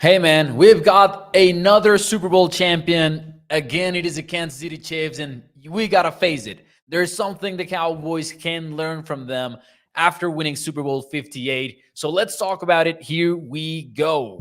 Hey man, we've got another Super Bowl champion. Again, it is the Kansas City Chiefs, and we gotta face it. There's something the Cowboys can learn from them after winning Super Bowl 58. So let's talk about it. Here we go.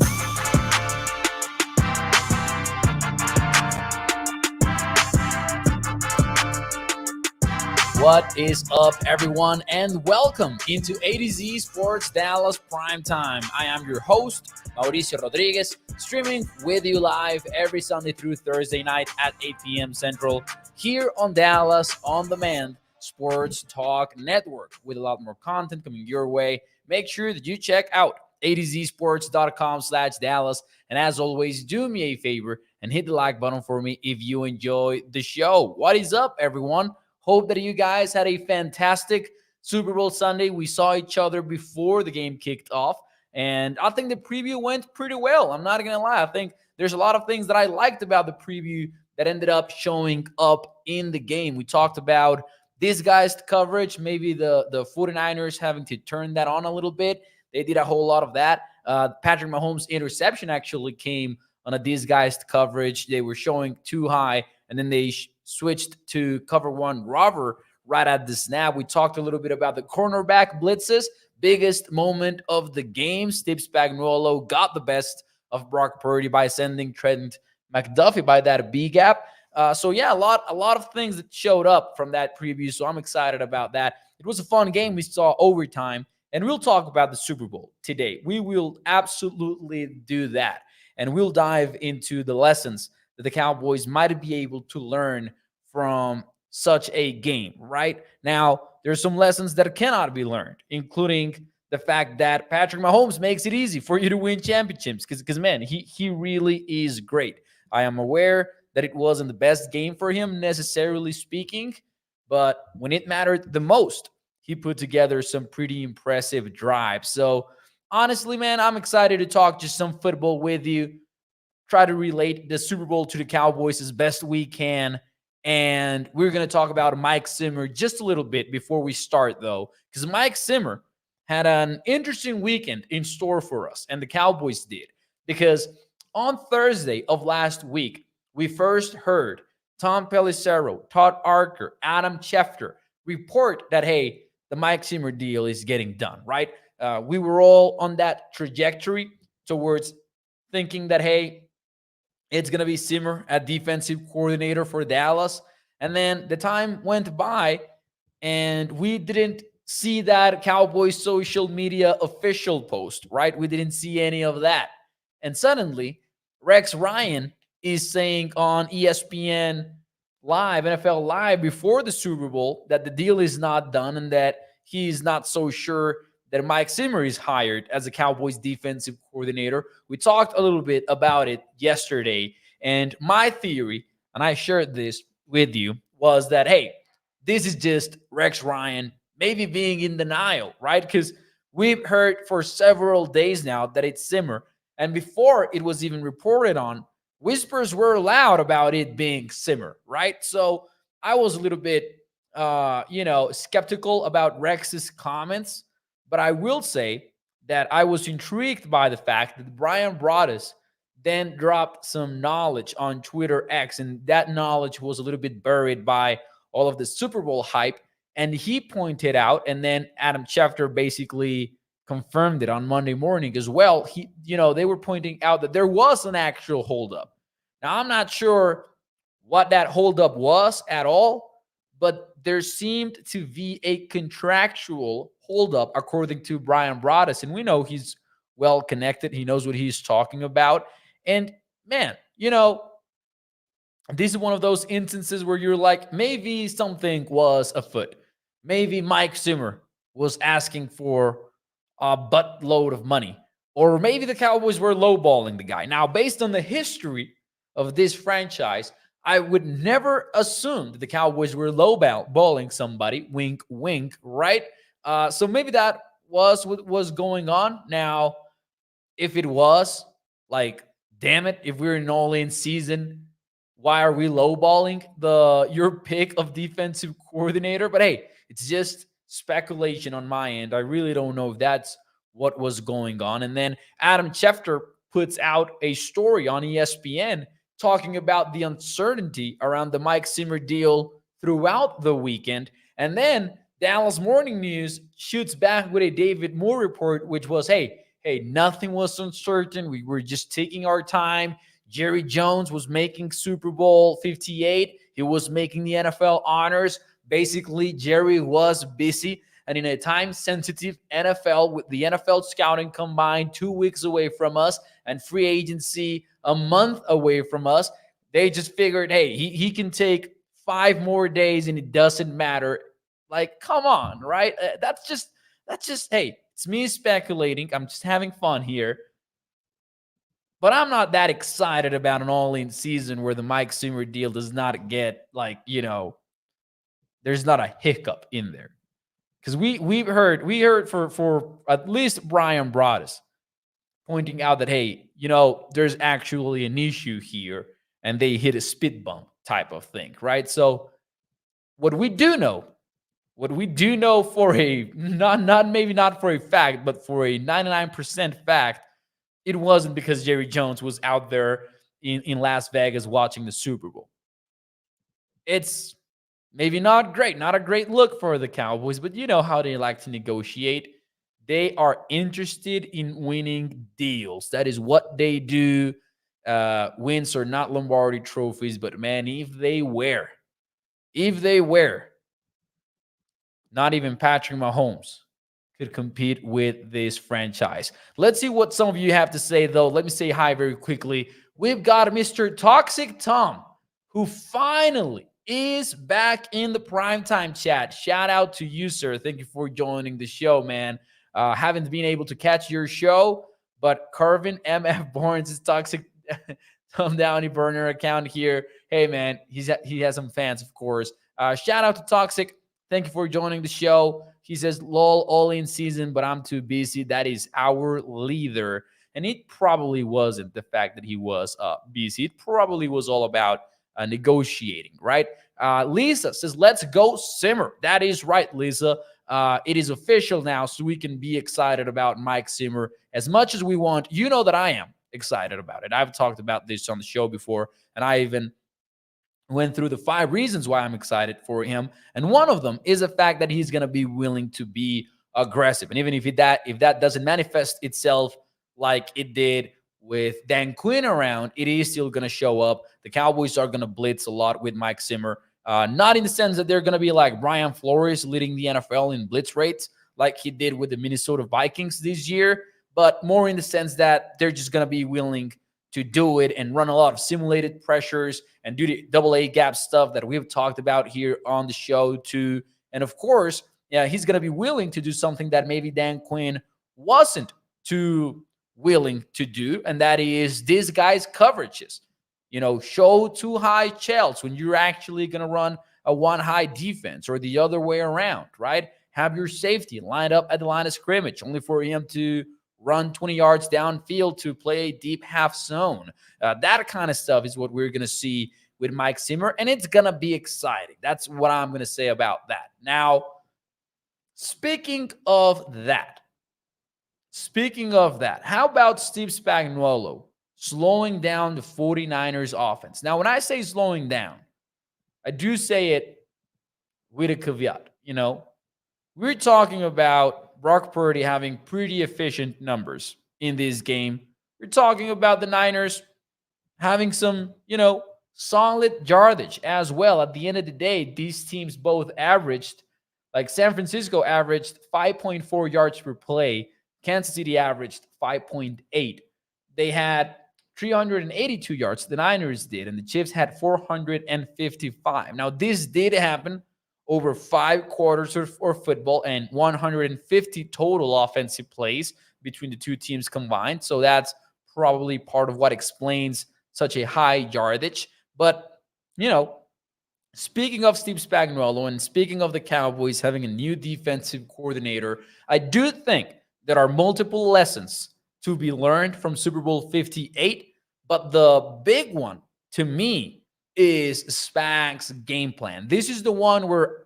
What is up, everyone, and welcome into A to Z Sports Dallas Prime Time. I am your host, Mauricio Rodriguez, streaming with you live every Sunday through Thursday night at 8 p.m. Central here on Dallas On Demand Sports Talk Network with a lot more content coming your way. Make sure that you check out a2zsports.com/Dallas. And as always, do me a favor and hit the like button for me if you enjoy the show. What is up, everyone? Hope that you guys had a fantastic Super Bowl Sunday. We saw each other before the game kicked off, and I think the preview went pretty well. I'm not going to lie. I think there's a lot of things that I liked about the preview that ended up showing up in the game. We talked about disguised coverage, maybe the 49ers having to turn that on a little bit. They did a whole lot of that. Patrick Mahomes' interception actually came on a disguised coverage. They were showing too high, and then they switched to cover one robber right at the snap. We talked a little bit about the cornerback blitzes. Biggest moment of the game. Steve Spagnuolo got the best of Brock Purdy by sending Trent McDuffie by that B gap. So yeah, a lot of things that showed up from that preview. So I'm excited about that. It was a fun game. We saw overtime, and we'll talk about the Super Bowl today. We will absolutely do that, and we'll dive into the lessons that the Cowboys might be able to learn from such a game. Right now, there's some lessons that cannot be learned, including the fact that Patrick Mahomes makes it easy for you to win championships because man, he really is great. I am aware that it wasn't the best game for him necessarily speaking, but when it mattered the most, he put together some pretty impressive drives. So honestly, man, I'm excited to talk just some football with you, try to relate the Super Bowl to the Cowboys as best we can. And we're going to talk about Mike Zimmer just a little bit before we start, though, because Mike Zimmer had an interesting weekend in store for us, and the Cowboys did. Because on Thursday of last week, we first heard Tom Pelissero, Todd Archer, Adam Schefter report that, hey, the Mike Zimmer deal is getting done, right? We were all on that trajectory towards thinking that, hey, it's going to be Zimmer at defensive coordinator for Dallas. And then the time went by, and we didn't see that Cowboys social media official post, right? We didn't see any of that. And suddenly, Rex Ryan is saying on ESPN Live, NFL Live, before the Super Bowl that the deal is not done and that he's not so sure that Mike Zimmer is hired as a Cowboys defensive coordinator. We talked a little bit about it yesterday, and my theory, and I shared this with you, was that, hey, this is just Rex Ryan maybe being in denial, right? Because we've heard for several days now that it's Zimmer, and before it was even reported on, whispers were loud about it being Zimmer, right? So I was a little bit, skeptical about Rex's comments, but I will say that I was intrigued by the fact that Brian Broaddus then dropped some knowledge on Twitter X, and that knowledge was a little bit buried by all of the Super Bowl hype. And he pointed out, and then Adam Schefter basically confirmed it on Monday morning as well. They were pointing out that there was an actual holdup. Now, I'm not sure what that holdup was at all, but there seemed to be a contractual holdup, according to Brian Broaddus. And we know he's well connected. He knows what he's talking about. And man, this is one of those instances where you're like, maybe something was afoot. Maybe Mike Zimmer was asking for a buttload of money. Or maybe the Cowboys were lowballing the guy. Now, based on the history of this franchise, I would never assume that the Cowboys were lowballing somebody. Wink, wink, right? So maybe that was what was going on. Now, if it was, like, damn it, if we're in all-in season, why are we lowballing your pick of defensive coordinator? But hey, it's just speculation on my end. I really don't know if that's what was going on. And then Adam Schefter puts out a story on ESPN talking about the uncertainty around the Mike Zimmer deal throughout the weekend. And then Dallas Morning News shoots back with a David Moore report, which was, hey, nothing was uncertain. We were just taking our time. Jerry Jones was making Super Bowl 58. He was making the NFL honors. Basically, Jerry was busy. And in a time-sensitive NFL, with the NFL scouting combined 2 weeks away from us and free agency a month away from us, they just figured, hey, he can take 5 more days and it doesn't matter. Like, come on, right? That's just, hey, it's me speculating. I'm just having fun here. But I'm not that excited about an all-in season where the Mike Zimmer deal does not get, like, there's not a hiccup in there. Because we heard for at least Brian Broaddus pointing out that, hey, there's actually an issue here, and they hit a spit bump type of thing, right? So what we do know for a not for a fact, but for a 99% fact, it wasn't because Jerry Jones was out there in Las Vegas watching the Super Bowl. It's maybe not great, not a great look for the Cowboys, but you know how they like to negotiate. They are interested in winning deals. That is what they do. Wins are not Lombardi trophies, but man, if they were, not even Patrick Mahomes could compete with this franchise. Let's see what some of you have to say, though. Let me say hi very quickly. We've got Mr. Toxic Tom, who finally is back in the primetime chat. Shout out to you, sir. Thank you for joining the show, man. Haven't been able to catch your show, but Carvin MF Barnes is Toxic Tom Downey burner account here. Hey, man, he has some fans, of course. Shout out to Toxic. Thank you for joining the show. He says, lol, all in season, but I'm too busy. That is our leader. And it probably wasn't the fact that he was busy. It probably was all about negotiating, right? Lisa says, let's go Zimmer. That is right, Lisa. It is official now, so we can be excited about Mike Zimmer as much as we want. You know that I am excited about it. I've talked about this on the show before, and I even went through the 5 reasons why I'm excited for him. And one of them is the fact that he's going to be willing to be aggressive. And even if that doesn't manifest itself like it did with Dan Quinn around, it is still going to show up. The Cowboys are going to blitz a lot with Mike Zimmer. Not in the sense that they're going to be like Brian Flores leading the NFL in blitz rates like he did with the Minnesota Vikings this year, but more in the sense that they're just going to be willing to do it and run a lot of simulated pressures and do the double A gap stuff that we've talked about here on the show too. And of course, he's going to be willing to do something that maybe Dan Quinn wasn't too willing to do, and that is disguise coverages. Show 2 high shells when you're actually going to run a 1 high defense, or the other way around, right? Have your safety lined up at the line of scrimmage only for him to run 20 yards downfield to play a deep half zone. That kind of stuff is what we're going to see with Mike Zimmer, and it's going to be exciting. That's what I'm going to say about that. Now, speaking of that, how about Steve Spagnuolo slowing down the 49ers offense? Now, when I say slowing down, I do say it with a caveat. We're talking about Brock Purdy having pretty efficient numbers in this game. We're talking about the Niners having some, solid yardage as well. At the end of the day, these teams both averaged, like San Francisco averaged 5.4 yards per play. Kansas City averaged 5.8. They had 382 yards, the Niners did, and the Chiefs had 455. Now, this did happen over 5 quarters of football and 150 total offensive plays between the two teams combined. So that's probably part of what explains such a high yardage. But, speaking of Steve Spagnuolo and speaking of the Cowboys having a new defensive coordinator, I do think there are multiple lessons to be learned from Super Bowl 58. But the big one to me is Spag's game plan. This is the one where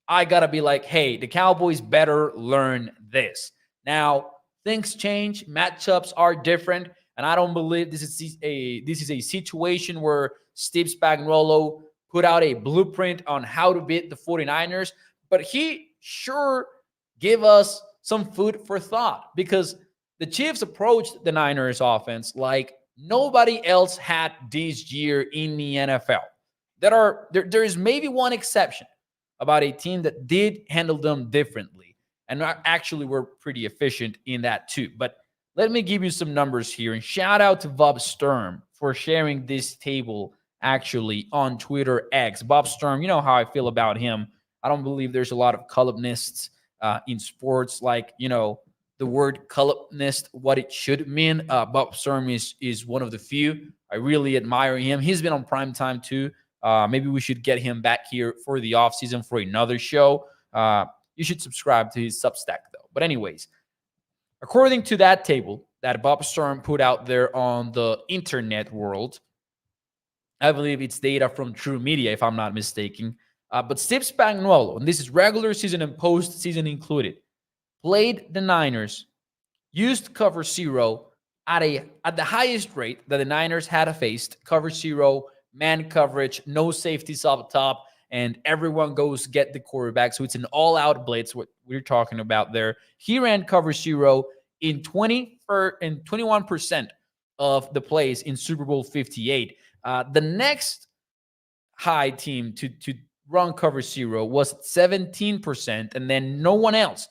I got to be like, hey, the Cowboys better learn this. Now, things change. Matchups are different. And I don't believe this is a situation where Steve Spagnuolo put out a blueprint on how to beat the 49ers, but he sure gave us some food for thought because the Chiefs approached the Niners offense like nobody else had this year in the NFL. There is maybe one exception about a team that did handle them differently and actually were pretty efficient in that too. But let me give you some numbers here, and shout out to Bob Sturm for sharing this table actually on Twitter X. Bob Sturm, you know how I feel about him. I don't believe there's a lot of columnists in sports like, the word columnist, what it should mean. Bob Sturm is one of the few. I really admire him. He's been on prime time too. Maybe we should get him back here for the offseason for another show. You should subscribe to his Substack, though. But anyways, according to that table that Bob Sturm put out there on the internet world, I believe it's data from True Media, if I'm not mistaken. But Steve Spagnuolo, and this is regular season and postseason included, played the Niners, used cover zero at the highest rate that the Niners had faced. Cover zero, man coverage, no safeties up top, and everyone goes get the quarterback. So it's an all-out blitz, what we're talking about there. He ran cover zero in 21% of the plays in Super Bowl 58. The next high team to run cover zero was 17%, and then no one else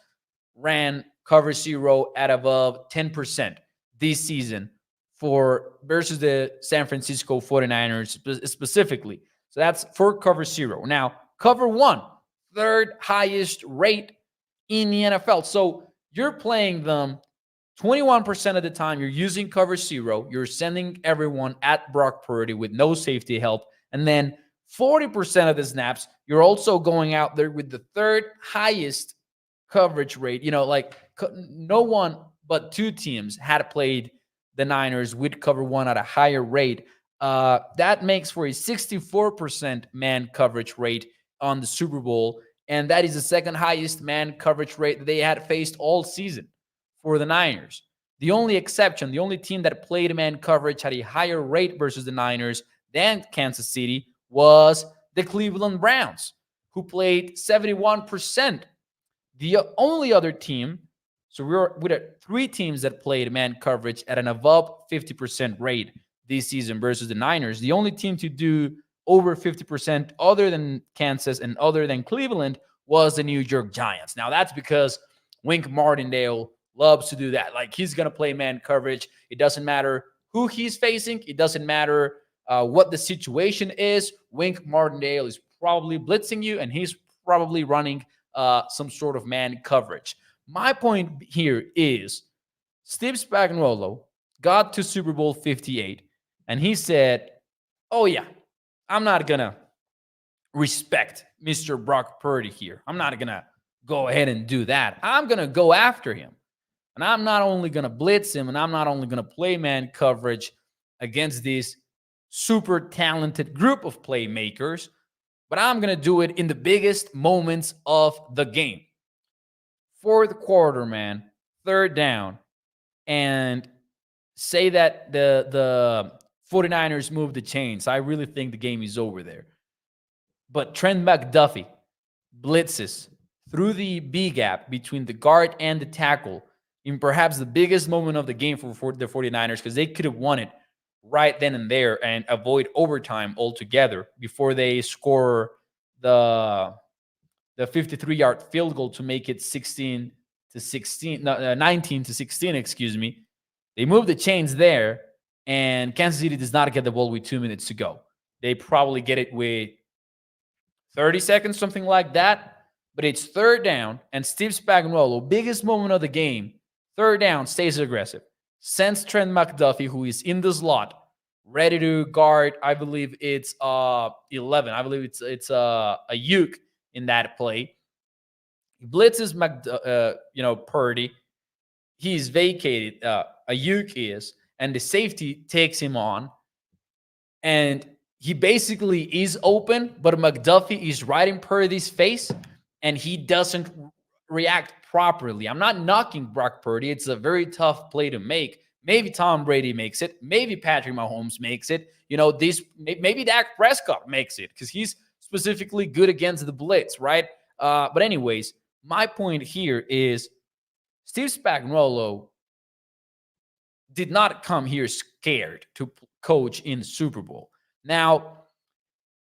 ran cover zero at above 10% this season versus the San Francisco 49ers specifically. So that's for cover zero. Now, cover one, third highest rate in the NFL. So you're playing them 21% of the time. You're using cover zero. You're sending everyone at Brock Purdy with no safety help. And then 40% of the snaps, you're also going out there with the third highest coverage rate. No one but two teams had played the Niners with cover one at a higher rate. That makes for a 64% man coverage rate on the Super Bowl. And that is the second highest man coverage rate that they had faced all season for the Niners. The only exception, the only team that played man coverage at a higher rate versus the Niners than Kansas City was the Cleveland Browns, who played 71%. The only other team, so we had three teams that played man coverage at an above 50% rate this season versus the Niners. The only team to do over 50% other than Kansas and other than Cleveland was the New York Giants. Now, that's because Wink Martindale loves to do that. Like, he's going to play man coverage. It doesn't matter who he's facing. It doesn't matter what the situation is. Wink Martindale is probably blitzing you, and he's probably running some sort of man coverage. My point here is Steve Spagnuolo got to Super Bowl 58, and he said, oh, yeah, I'm not going to respect Mr. Brock Purdy here. I'm not going to go ahead and do that. I'm going to go after him. And I'm not only going to blitz him, and I'm not only going to play man coverage against this super talented group of playmakers, but I'm going to do it in the biggest moments of the game. Fourth quarter, man, third down, and say that the 49ers move the chains. I really think the game is over there. But Trent McDuffie blitzes through the B gap between the guard and the tackle in perhaps the biggest moment of the game for the 49ers, because they could have won it right then and there and avoid overtime altogether before they score the 53-yard field goal to make it 19 to 16, excuse me. They move the chains there, and Kansas City does not get the ball with 2 minutes to go. They probably get it with 30 seconds, something like that. But it's third down, and Steve Spagnuolo, biggest moment of the game, third down, stays aggressive. Sends Trent McDuffie, who is in the slot, ready to guard. I believe it's 11. I believe it's a Uke in that play. He blitzes Purdy. He's vacated. A Uke is, and the safety takes him on, and he basically is open, but McDuffie is right in Purdy's face, and he doesn't react properly. I'm not knocking Brock Purdy. It's a very tough play to make, Maybe Tom Brady makes it. Maybe Patrick Mahomes makes it. This maybe Dak Prescott makes it because he's specifically good against the blitz, right? But anyways, my point here is Steve Spagnuolo did not come here scared to coach in the Super Bowl. Now,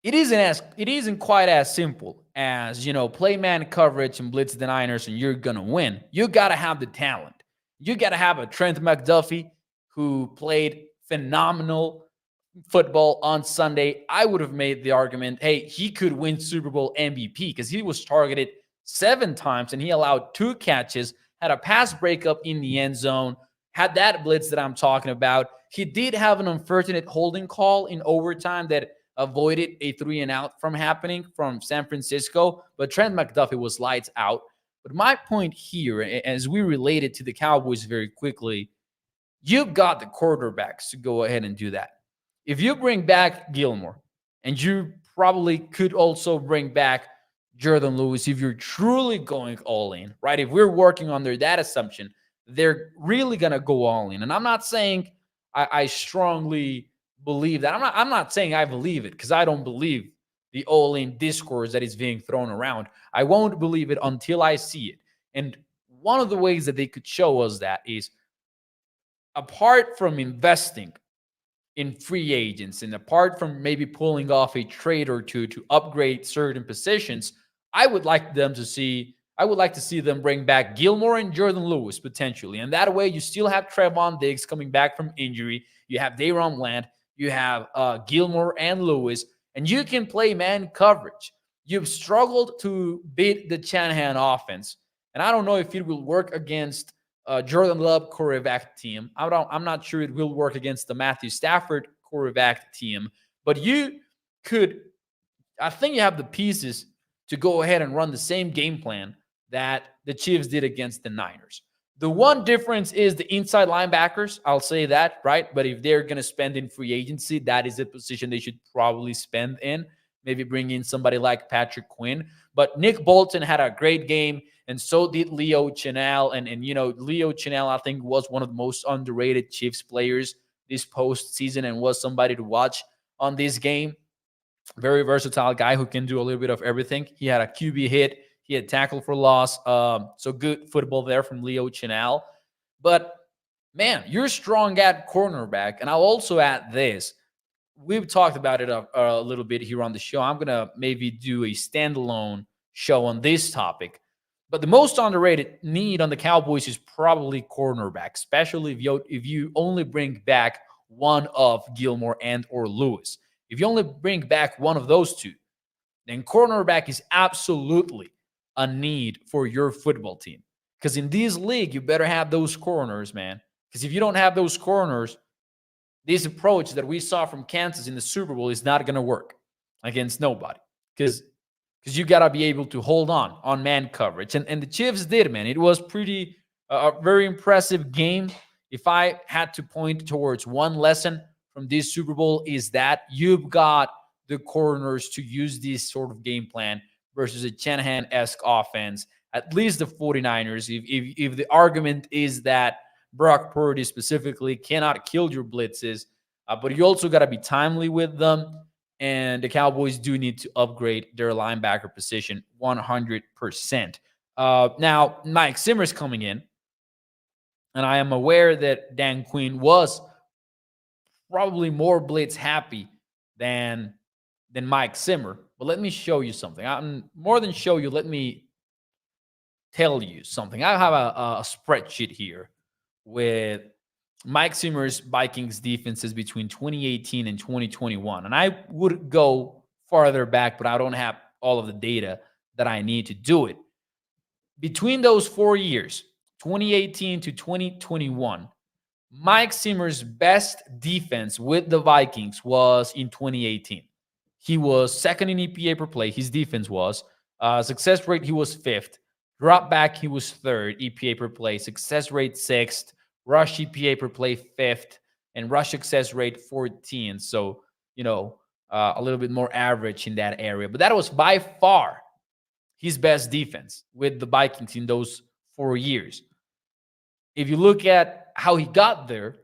it isn't quite as simple as play man coverage and blitz the Niners and you're gonna win. You gotta have the talent. You gotta have a Trent McDuffie who played phenomenal football on Sunday. I would have made the argument, hey, he could win Super Bowl MVP because he was targeted 7 times and he allowed 2 catches, had a pass breakup in the end zone, had that blitz that I'm talking about. He did have an unfortunate holding call in overtime that avoided a 3 and out from happening from San Francisco, but Trent McDuffie was lights out. But my point here, as we relate it to the Cowboys very quickly, you've got the quarterbacks to go ahead and do that. If you bring back Gilmore, and you probably could also bring back Jordan Lewis if you're truly going all in, right? If we're working under that assumption, they're really going to go all in. And I'm not saying I strongly believe that. I'm not saying I believe it because I don't believe the all-in discourse that is being thrown around. I won't believe it until I see it. And one of the ways that they could show us that is apart from investing in free agents and apart from maybe pulling off a trade or two to upgrade certain positions, I would like to see them bring back Gilmore and Jordan Lewis potentially. And that way you still have Trevon Diggs coming back from injury. You have Dayron Bland. You have Gilmore and Lewis. And you can play man coverage. You've struggled to beat the Shanahan offense. And I don't know if it will work against Jordan Love quarterback team. I'm not sure it will work against the Matthew Stafford quarterback team. But I think you have the pieces to go ahead and run the same game plan that the Chiefs did against the Niners. The one difference is the inside linebackers. I'll say that, right? But if they're going to spend in free agency, that is a position they should probably spend in. Maybe bring in somebody like Patrick Quinn. But Nick Bolton had a great game, and so did Leo Chenal. And Leo Chenal, I think, was one of the most underrated Chiefs players this postseason and was somebody to watch on this game. Very versatile guy who can do a little bit of everything. He had a QB hit. He had tackle for loss. So good football there from Leo Chenal. But, man, you're strong at cornerback. And I'll also add this. We've talked about it a little bit here on the show. I'm going to maybe do a standalone show on this topic. But the most underrated need on the Cowboys is probably cornerback, especially if you only bring back one of Gilmore and or Lewis. If you only bring back one of those two, then cornerback is absolutely a need for your football team. Because in this league, you better have those corners, man. Because if you don't have those corners, this approach that we saw from Kansas in the Super Bowl is not going to work against nobody. Because you got to be able to hold on man coverage. And the Chiefs did, man. It was a very impressive game. If I had to point towards one lesson from this Super Bowl is that you've got the corners to use this sort of game plan versus a Shanahan-esque offense, at least the 49ers. If the argument is that Brock Purdy specifically cannot kill your blitzes, but you also got to be timely with them, and the Cowboys do need to upgrade their linebacker position 100%. Now, Mike Zimmer's coming in, and I am aware that Dan Quinn was probably more blitz happy than Mike Zimmer. But let me show you something. More than show you, let me tell you something. I have a spreadsheet here with Mike Zimmer's Vikings defenses between 2018 and 2021. And I would go farther back, but I don't have all of the data that I need to do it. Between those 4 years, 2018 to 2021, Mike Zimmer's best defense with the Vikings was in 2018. He was second in EPA per play. His defense was. Success rate, he was fifth. Drop back, he was third. EPA per play. Success rate, sixth. Rush EPA per play, fifth. And rush success rate, 14. So, a little bit more average in that area. But that was by far his best defense with the Vikings in those 4 years. If you look at how he got there,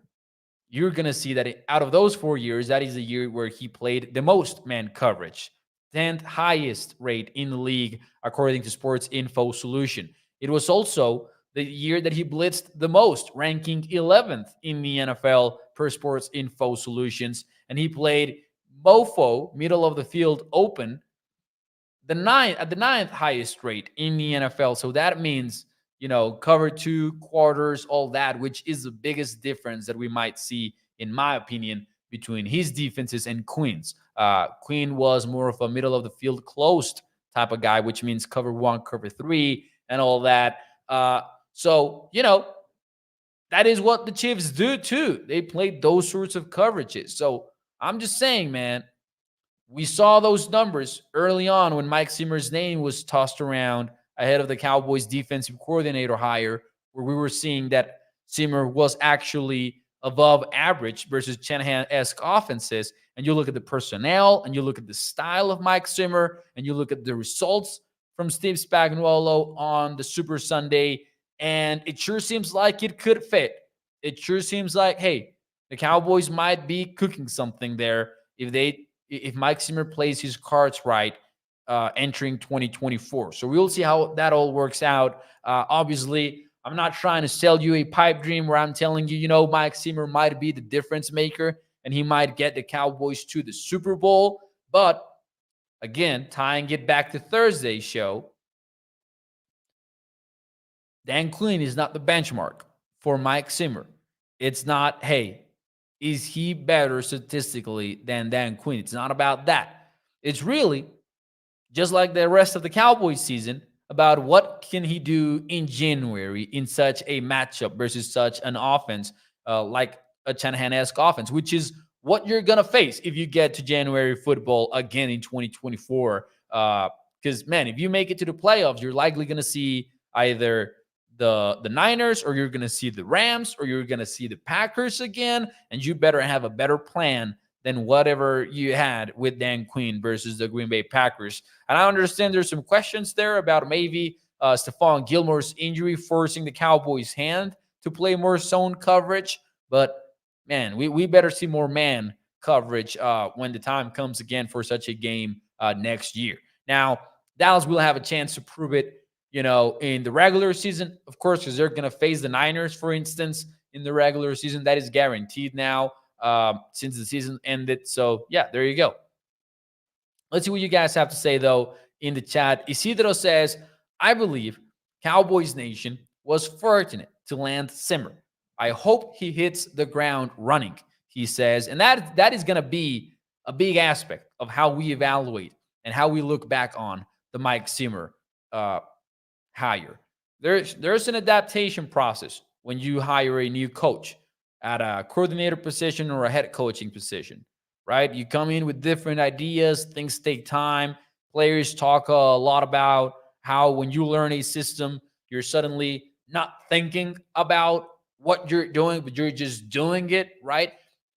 you're going to see that out of those 4 years, that is the year where he played the most man coverage, 10th highest rate in the league, according to Sports Info Solution. It was also the year that he blitzed the most, ranking 11th in the NFL per Sports Info Solutions. And he played MOFO, middle of the field open, the ninth highest rate in the NFL. So that means, cover two quarters, all that, which is the biggest difference that we might see, in my opinion, between his defenses and Quinn's. Quinn was more of a middle of the field closed type of guy, which means cover one, cover three, and all that. So, that is what the Chiefs do too. They play those sorts of coverages. So I'm just saying, man, we saw those numbers early on when Mike Zimmer's name was tossed around ahead of the Cowboys defensive coordinator hire, where we were seeing that Zimmer was actually above average versus Shanahan-esque offenses. And you look at the personnel, and you look at the style of Mike Zimmer, and you look at the results from Steve Spagnuolo on the Super Sunday, and it sure seems like it could fit. It sure seems like, hey, the Cowboys might be cooking something there if Mike Zimmer plays his cards right entering 2024. So we'll see how that all works out. Obviously, I'm not trying to sell you a pipe dream where I'm telling you, Mike Zimmer might be the difference maker and he might get the Cowboys to the Super Bowl. But again, tying it back to Thursday's show, Dan Quinn is not the benchmark for Mike Zimmer. It's not, hey, is he better statistically than Dan Quinn? It's not about that. It's really, just like the rest of the Cowboys season, about what can he do in January in such a matchup versus such an offense like a Shanahan-esque offense, which is what you're going to face if you get to January football again in 2024. Because, man, if you make it to the playoffs, you're likely going to see either the Niners, or you're going to see the Rams, or you're going to see the Packers again, and you better have a better plan than whatever you had with Dan Quinn versus the Green Bay Packers. And I understand there's some questions there about maybe Stephon Gilmore's injury forcing the Cowboys' hand to play more zone coverage, but man, we better see more man coverage when the time comes again for such a game next year. Now, Dallas will have a chance to prove it, in the regular season, of course, because they're going to face the Niners, for instance, in the regular season. That is guaranteed now since the season ended. So, yeah, there you go. Let's see what you guys have to say, though, in the chat. Isidro says, I believe Cowboys Nation was fortunate to land Zimmer. I hope he hits the ground running, he says. And that is going to be a big aspect of how we evaluate and how we look back on the Mike Zimmer hire. There's an adaptation process when you hire a new coach at a coordinator position or a head coaching position, right? You come in with different ideas, things take time. Players talk a lot about how when you learn a system, you're suddenly not thinking about what you're doing, but you're just doing it, right?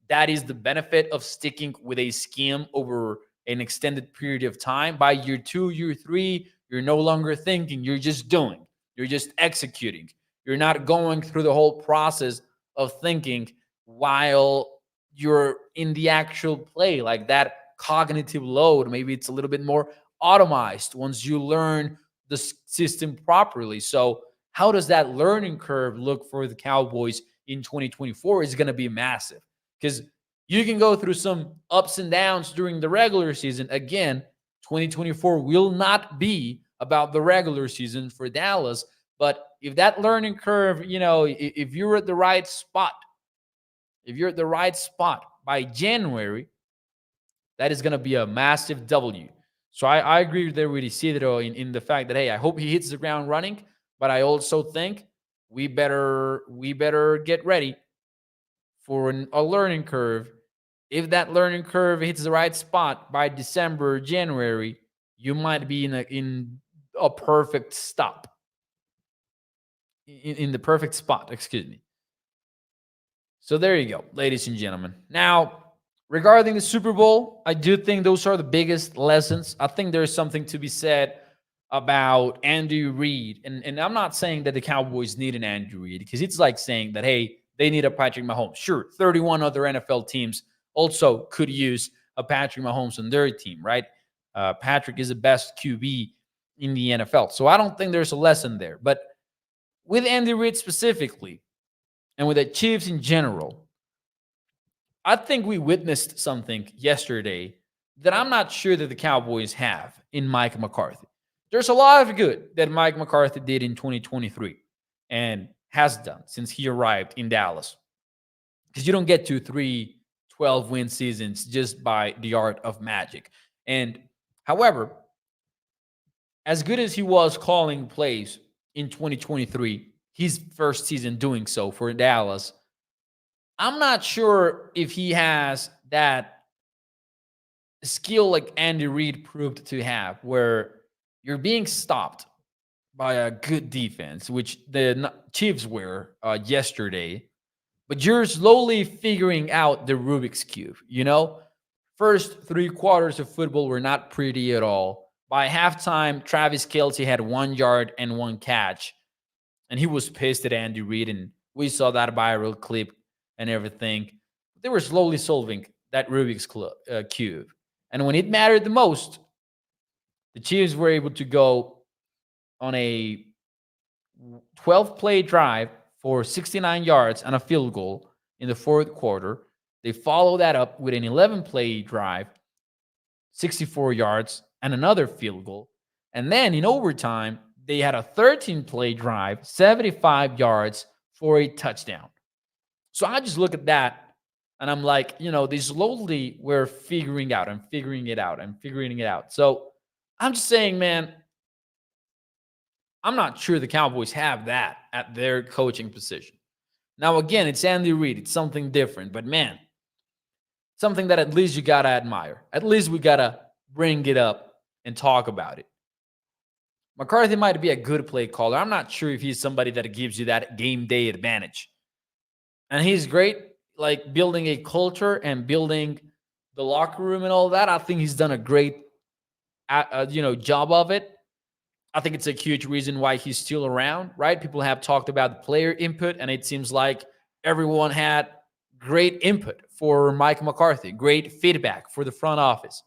That is the benefit of sticking with a scheme over an extended period of time. By year 2, year 3, you're no longer thinking, you're just doing. You're just executing. You're not going through the whole process of thinking while you're in the actual play. Like that cognitive load, maybe it's a little bit more automized once you learn the system properly. So how does that learning curve look for the Cowboys in 2024 is going to be massive, because you can go through some ups and downs during the regular season. Again, 2024 will not be about the regular season for Dallas. But if that learning curve, if you're at the right spot, by January, that is going to be a massive W. So I agree there with Isidro in the fact that, hey, I hope he hits the ground running, but I also think we better get ready for a learning curve. If that learning curve hits the right spot by December, January, you might be in a perfect stop. In the perfect spot, excuse me. So there you go, ladies and gentlemen. Now, regarding the Super Bowl, I do think those are the biggest lessons. I think there's something to be said about Andy Reid. And I'm not saying that the Cowboys need an Andy Reid, because it's like saying that, hey, they need a Patrick Mahomes. Sure, 31 other NFL teams also could use a Patrick Mahomes on their team, right? Patrick is the best QB in the NFL. So I don't think there's a lesson there. But with Andy Reid specifically, and with the Chiefs in general, I think we witnessed something yesterday that I'm not sure that the Cowboys have in Mike McCarthy. There's a lot of good that Mike McCarthy did in 2023 and has done since he arrived in Dallas. Because you don't get to 3 12-win seasons just by the art of magic. And however, as good as he was calling plays in 2023, his first season doing so for Dallas, I'm not sure if he has that skill like Andy Reid proved to have, where you're being stopped by a good defense, which the Chiefs were yesterday, but you're slowly figuring out the Rubik's Cube, you know? First 3 quarters of football were not pretty at all. By halftime, Travis Kelce had 1 yard and 1 catch, and he was pissed at Andy Reid, and we saw that viral clip and everything. They were slowly solving that Rubik's Cube. And when it mattered the most, the Chiefs were able to go on a 12-play drive for 69 yards and a field goal in the fourth quarter. They followed that up with an 11-play drive, 64 yards, and another field goal. And then in overtime, they had a 13-play drive, 75 yards for a touchdown. So I just look at that and I'm like, they slowly were figuring out and figuring it out and figuring it out. So I'm just saying, man, I'm not sure the Cowboys have that at their coaching position. Now, again, it's Andy Reid. It's something different. But, man, something that at least you got to admire. At least we got to bring it up and talk about it. McCarthy might be a good play caller. I'm not sure if he's somebody that gives you that game day advantage. And he's great, like building a culture and building the locker room and all that. I think he's done a great, job of it. I think it's a huge reason why he's still around, right? People have talked about the player input, and it seems like everyone had great input for Mike McCarthy, great feedback for the front office.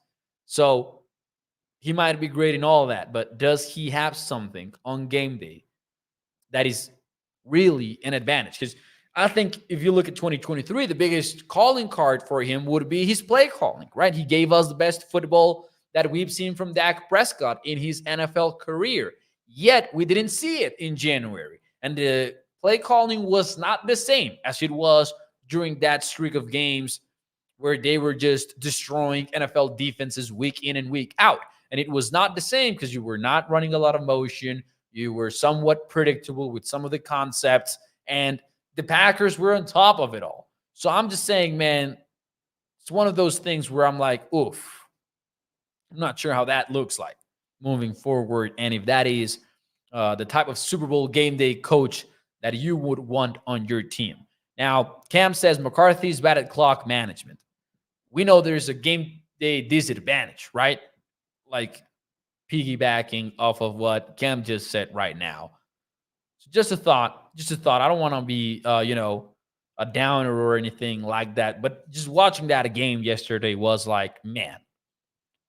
So he might be great in all that, but does he have something on game day that is really an advantage? Because I think if you look at 2023, the biggest calling card for him would be his play calling, right? He gave us the best football that we've seen from Dak Prescott in his NFL career. Yet we didn't see it in January. And the play calling was not the same as it was during that streak of games where they were just destroying NFL defenses week in and week out. And it was not the same because you were not running a lot of motion. You were somewhat predictable with some of the concepts. And the Packers were on top of it all. So I'm just saying, man, it's one of those things where I'm like, oof. I'm not sure how that looks like moving forward, and if that is the type of Super Bowl game day coach that you would want on your team. Now, Cam says McCarthy's bad at clock management. We know there's a game day disadvantage, right? Like piggybacking off of what Cam just said right now. So just a thought. I don't want to be, a downer or anything like that, but just watching that game yesterday was like, man,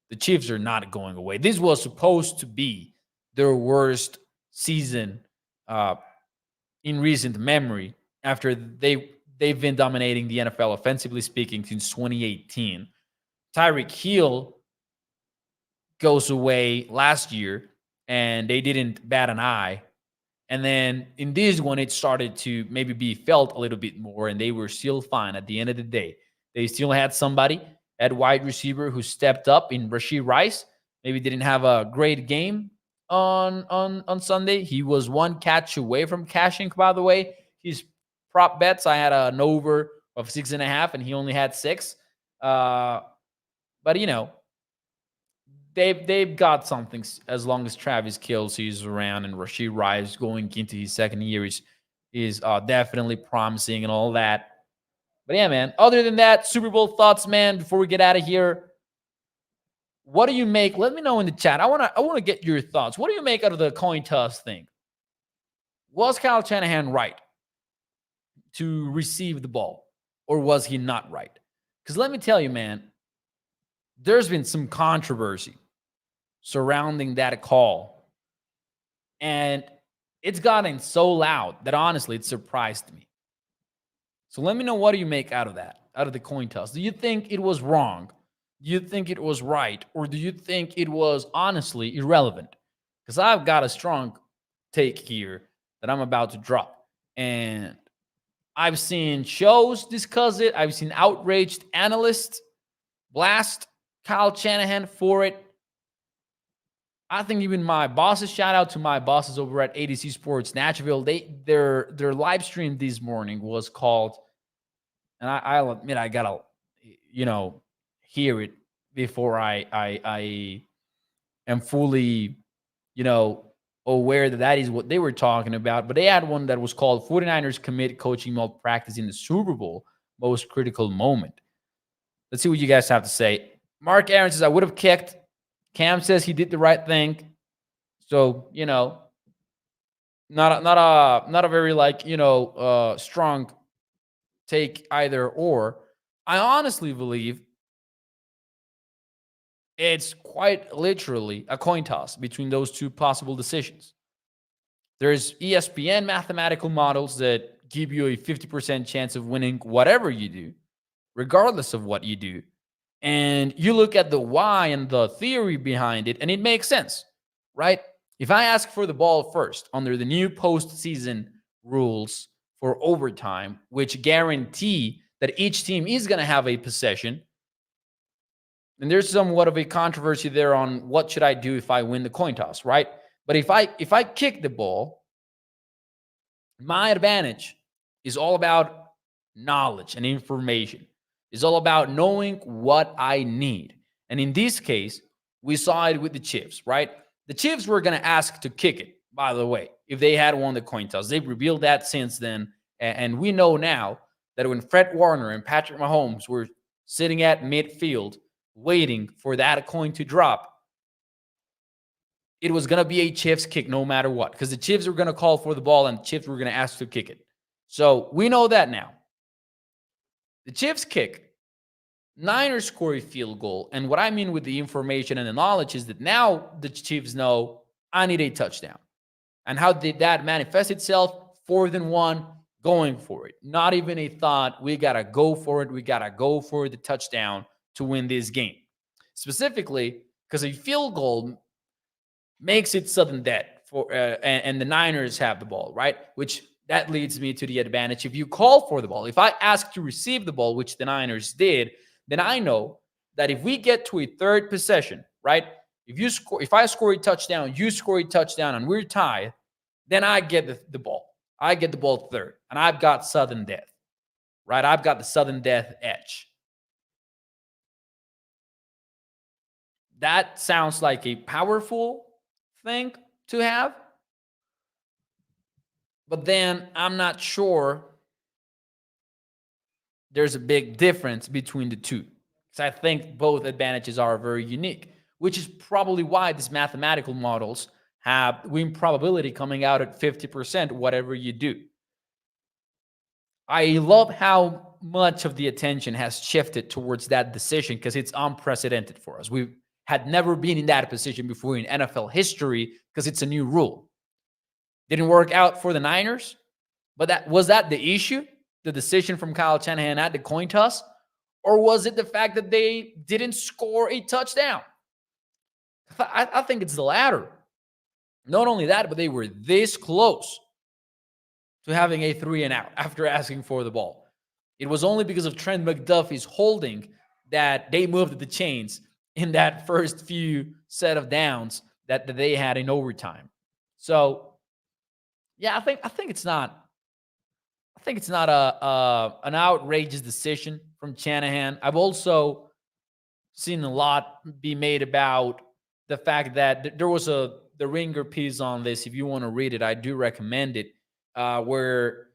the Chiefs are not going away. This was supposed to be their worst season in recent memory after they've been dominating the NFL offensively speaking since 2018. Tyreek Hill goes away last year, and they didn't bat an eye. And then in this one, it started to maybe be felt a little bit more, and they were still fine at the end of the day. They still had somebody at wide receiver who stepped up in Rashee Rice. Maybe didn't have a great game on Sunday. He was 1 catch away from cashing, by the way. His prop bets, I had an over of 6.5, and he only had 6. But, they've got something as long as Travis Kelce is around, and Rashee Rice going into his second year is definitely promising and all that. But yeah, man, other than that, Super Bowl thoughts, man, before we get out of here. What do you make? Let me know in the chat. I want to get your thoughts. What do you make out of the coin toss thing? Was Kyle Shanahan right? to receive the ball, or was he not right? Because let me tell you, man, there's been some controversy surrounding that call, and it's gotten so loud that honestly it surprised me. So let me know, what do you make out of that, out of the coin toss? Do you think it was wrong? Do you think it was right? Or do you think it was honestly irrelevant? Because I've got a strong take here that I'm about to drop. And I've seen shows discuss it. I've seen outraged analysts blast Kyle Shanahan for it. I think even my bosses, shout out to my bosses over at ADC Sports Nashville. Their live stream this morning was called, and I'll admit I gotta, hear it before I am fully, you know, aware that that is what they were talking about. But they had one that was called 49ers Commit Coaching Malpractice in the Super Bowl Most Critical Moment. Let's see what you guys have to say. Mark Aaron says, I would have kicked. Cam says he did the right thing. So, not a very strong take either or. I honestly believe it's quite literally a coin toss between those two possible decisions. There's ESPN mathematical models that give you a 50% chance of winning whatever you do, regardless of what you do. And you look at the why and the theory behind it, and it makes sense, right? If I ask for the ball first under the new postseason rules for overtime, which guarantee that each team is going to have a possession, and there's somewhat of a controversy there on what should I do if I win the coin toss, right? But if I kick the ball, my advantage is all about knowledge and information. It's all about knowing what I need. And in this case, we saw it with the Chiefs, right? The Chiefs were going to ask to kick it, by the way, if they had won the coin toss. They've revealed that since then. And we know now that when Fred Warner and Patrick Mahomes were sitting at midfield waiting for that coin to drop, it was going to be a Chiefs kick no matter what, because the Chiefs were going to call for the ball and the Chiefs were going to ask to kick it. So we know that now. The Chiefs kick, Niners score a field goal. And what I mean with the information and the knowledge is that now the Chiefs know I need a touchdown. And how did that manifest itself? 4th and 1, going for it. Not even a thought, we got to go for it. We got to go for the touchdown to win this game. Specifically, because a field goal makes it sudden death and the Niners have the ball, right? Which that leads me to the advantage. If you call for the ball, if I ask to receive the ball, which the Niners did, then I know that if we get to a third possession, right? If I score a touchdown, you score a touchdown, and we're tied, then I get the ball. I get the ball third, and I've got sudden death, right? I've got the sudden death edge. That sounds like a powerful thing to have. But then I'm not sure there's a big difference between the two. Because I think both advantages are very unique, which is probably why these mathematical models have win probability coming out at 50%, whatever you do. I love how much of the attention has shifted towards that decision because it's unprecedented for us. We had never been in that position before in NFL history because it's a new rule. Didn't work out for the Niners, but was that the issue? The decision from Kyle Shanahan at the coin toss? Or was it the fact that they didn't score a touchdown? I think it's the latter. Not only that, but they were this close to having a 3-and-out after asking for the ball. It was only because of Trent McDuffie's holding that they moved the chains in that first few set of downs that they had in overtime. So, yeah, I think it's not. I think it's not an outrageous decision from Shanahan. I've also seen a lot be made about the fact that there was the Ringer piece on this. If you want to read it, I do recommend it, where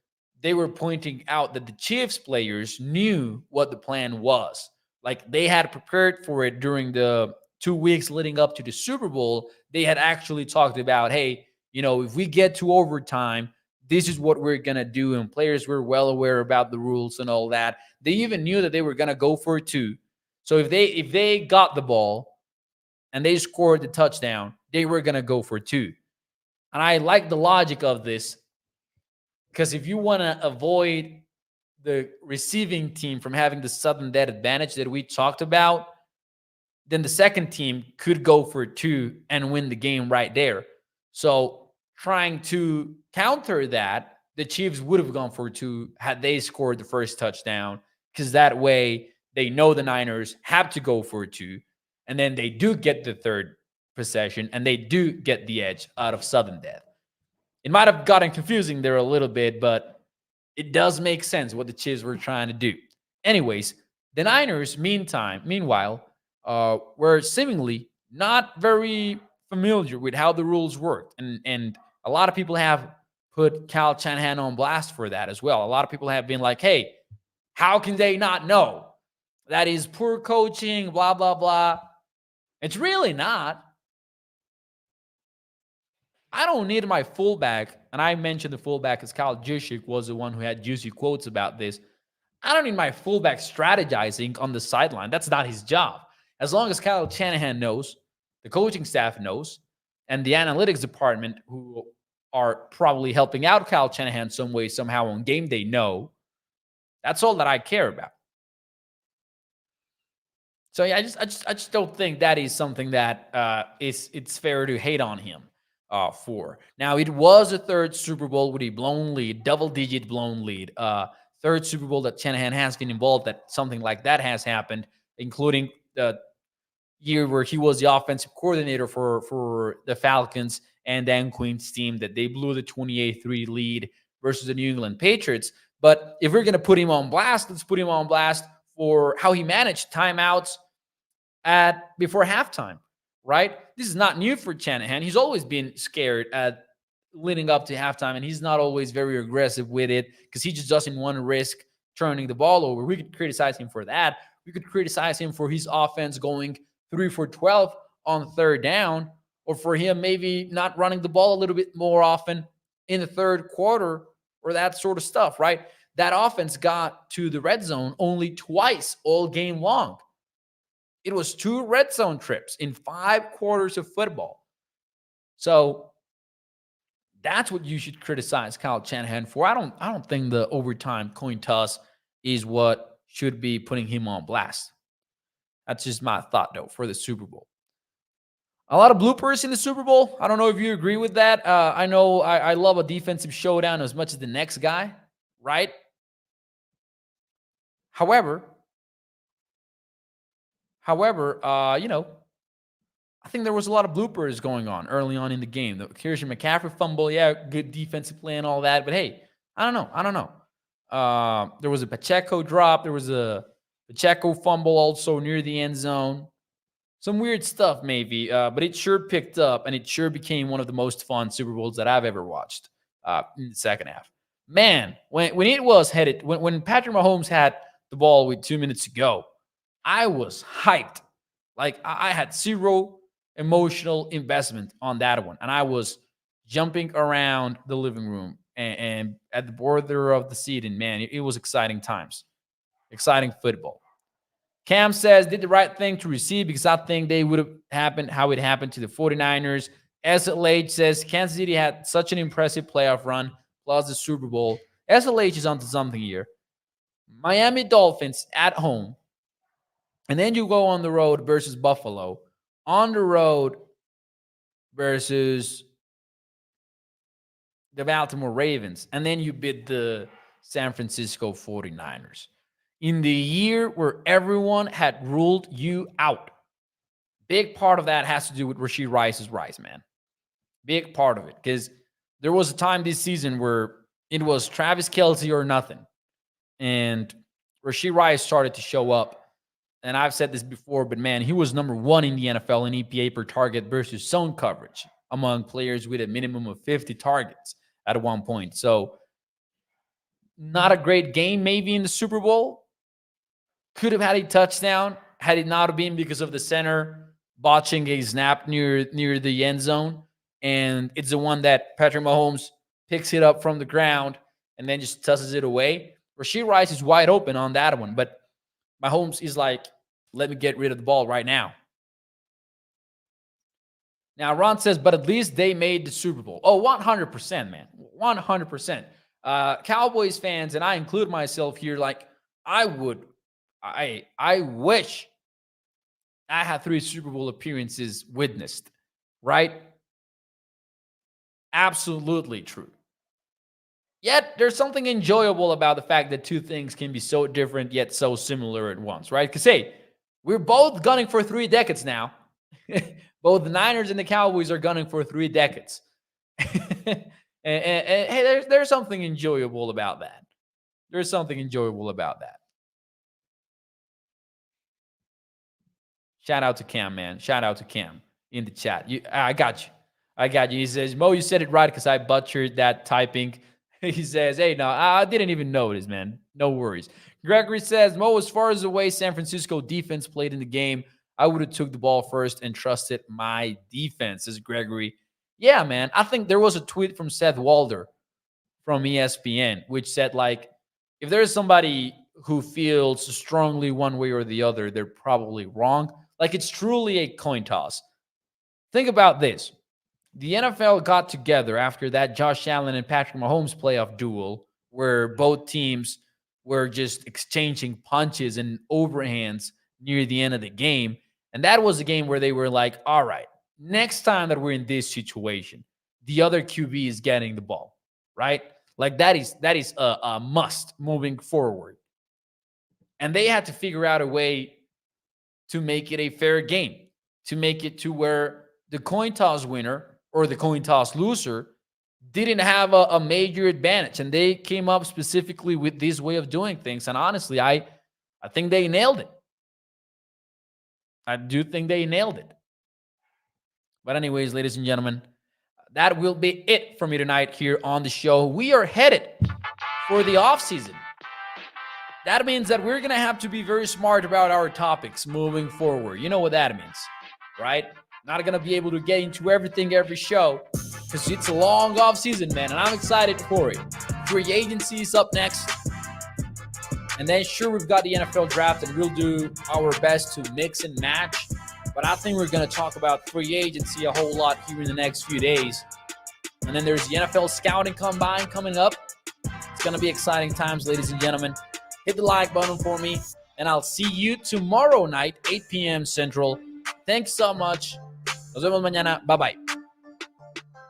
they were pointing out that the Chiefs players knew what the plan was. Like they had prepared for it during the 2 weeks leading up to the Super Bowl. They had actually talked about, hey, if we get to overtime, this is what we're going to do. And players were well aware about the rules and all that. They even knew that they were going to go for 2. So if they got the ball and they scored the touchdown, they were going to go for 2. And I like the logic of this, because if you want to avoid the receiving team from having the sudden dead advantage that we talked about, then the second team could go for 2 and win the game right there. So trying to counter that, the Chiefs would have gone for 2 had they scored the first touchdown, because that way they know the Niners have to go for 2, and then they do get the third possession, and they do get the edge out of sudden death. It might have gotten confusing there a little bit, but it does make sense what the Chiefs were trying to do. Anyways, the Niners, meanwhile, were seemingly not very familiar with how the rules worked. And a lot of people have put Kyle Shanahan on blast for that as well. A lot of people have been like, hey, how can they not know? That is poor coaching, blah, blah, blah. It's really not. I don't need my fullback, and I mentioned the fullback because Kyle Juszczyk was the one who had juicy quotes about this. I don't need my fullback strategizing on the sideline. That's not his job. As long as Kyle Shanahan knows, the coaching staff knows, and the analytics department, who are probably helping out Kyle Shanahan some way, somehow on game day, know, that's all that I care about. So yeah, I just don't think that is something that it's fair to hate on him for. Now, it was a third Super Bowl with a blown lead, double-digit blown lead. Third Super Bowl that Shanahan has been involved that something like that has happened, including the year where he was the offensive coordinator for the Falcons and Dan Quinn's team, that they blew the 28-3 lead versus the New England Patriots. But if we're going to put him on blast, let's put him on blast for how he managed timeouts before halftime, right? This is not new for Shanahan. He's always been scared at leading up to halftime, and he's not always very aggressive with it because he just doesn't want to risk turning the ball over. We could criticize him for that. We could criticize him for his offense going 3 for 12 on third down, or for him maybe not running the ball a little bit more often in the third quarter, or that sort of stuff, right? That offense got to the red zone only twice all game long. It was 2 red zone trips in 5 quarters of football. So that's what you should criticize Kyle Shanahan for. I don't think the overtime coin toss is what should be putting him on blast. That's just my thought, though, for the Super Bowl. A lot of bloopers in the Super Bowl. I don't know if you agree with that. I know I love a defensive showdown as much as the next guy, right? However, I think there was a lot of bloopers going on early on in the game. The Christian McCaffrey fumble, yeah, good defensive play and all that. But hey, I don't know. There was a Pacheco drop. There was a Pacheco fumble also near the end zone. Some weird stuff maybe, but it sure picked up, and it sure became one of the most fun Super Bowls that I've ever watched in the second half. Man, when it was headed, when Patrick Mahomes had the ball with 2 minutes to go, I was hyped. Like, I had zero emotional investment on that one. And I was jumping around the living room and at the border of the seat. And man, it was exciting times. Exciting football. Cam says, did the right thing to receive because I think they would have happened how it happened to the 49ers. SLH says, Kansas City had such an impressive playoff run, plus the Super Bowl. SLH is onto something here. Miami Dolphins at home. And then you go on the road versus Buffalo. On the road versus the Baltimore Ravens. And then you beat the San Francisco 49ers. In the year where everyone had ruled you out. Big part of that has to do with Rashee Rice's rise, man. Big part of it. Because there was a time this season where it was Travis Kelce or nothing. And Rashee Rice started to show up. And I've said this before, but man, he was number 1 in the NFL in EPA per target versus zone coverage among players with a minimum of 50 targets at one point. So not a great game maybe in the Super Bowl. Could have had a touchdown had it not been because of the center botching a snap near the end zone. And it's the one that Patrick Mahomes picks it up from the ground, and then just tosses it away. Rashee Rice is wide open on that one, but Mahomes is like, let me get rid of the ball right now. Now, Ron says, but at least they made the Super Bowl. Oh, 100%, man. 100%. Cowboys fans, and I include myself here, like, I wish I had 3 Super Bowl appearances witnessed, right? Absolutely true. Yet, there's something enjoyable about the fact that 2 things can be so different yet so similar at once, right? Because, hey, we're both gunning for 3 decades now. Both the Niners and the Cowboys are gunning for 3 decades. and hey, there's something enjoyable about that. There's something enjoyable about that. Shout out to Cam, man. Shout out to Cam in the chat. I got you. He says, Mo, you said it right because I butchered that typing. He says, hey, no, I didn't even notice, man. No worries. Gregory says, Mo, as far as the way San Francisco defense played in the game, I would have took the ball first and trusted my defense, says Gregory. Yeah, man. I think there was a tweet from Seth Walder from ESPN, which said, like, if there's somebody who feels strongly one way or the other, they're probably wrong. Like, it's truly a coin toss. Think about this. The NFL got together after that Josh Allen and Patrick Mahomes playoff duel where both teams were just exchanging punches and overhands near the end of the game. And that was a game where they were like, all right, next time that we're in this situation, the other QB is getting the ball, right? Like that is a must moving forward. And they had to figure out a way to make it a fair game, to make it to where the coin toss winner or the coin toss loser didn't have a major advantage. And they came up specifically with this way of doing things. And honestly, I think they nailed it. I do think they nailed it. But anyways, ladies and gentlemen, that will be it for me tonight here on the show. We are headed for the offseason. That means that we're going to have to be very smart about our topics moving forward. You know what that means, right? Not going to be able to get into everything every show because it's a long off season, man, and I'm excited for it. Free agency is up next. And then, sure, we've got the NFL draft, and we'll do our best to mix and match. But I think we're going to talk about free agency a whole lot here in the next few days. And then there's the NFL Scouting Combine coming up. It's going to be exciting times, ladies and gentlemen. Hit the like button for me, and I'll see you tomorrow night, 8 p.m. Central. Thanks so much. Nos vemos mañana. Bye-bye.